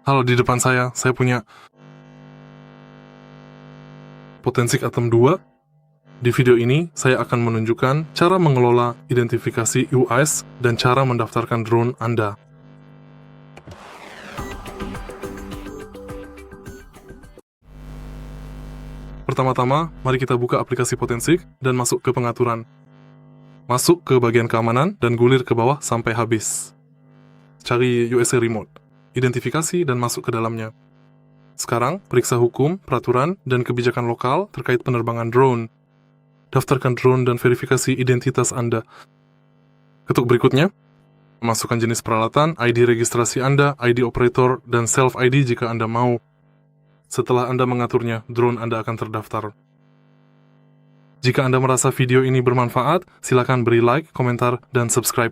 Halo, di depan saya punya Potensic ATOM 2. Di video ini, saya akan menunjukkan cara mengelola identifikasi UAS dan cara mendaftarkan drone Anda. Pertama-tama, mari kita buka aplikasi Potensic dan masuk ke pengaturan. Masuk ke bagian keamanan dan gulir ke bawah sampai habis. Cari UAS Remote Identification dan masuk ke dalamnya. Sekarang, periksa hukum, peraturan, dan kebijakan lokal terkait penerbangan drone. Daftarkan drone dan verifikasi identitas Anda. Ketuk berikutnya. Masukkan jenis peralatan, ID registrasi Anda, ID operator, dan self-ID jika Anda mau. Setelah Anda mengaturnya, drone Anda akan terdaftar. Jika Anda merasa video ini bermanfaat, silakan beri like, komentar, dan subscribe.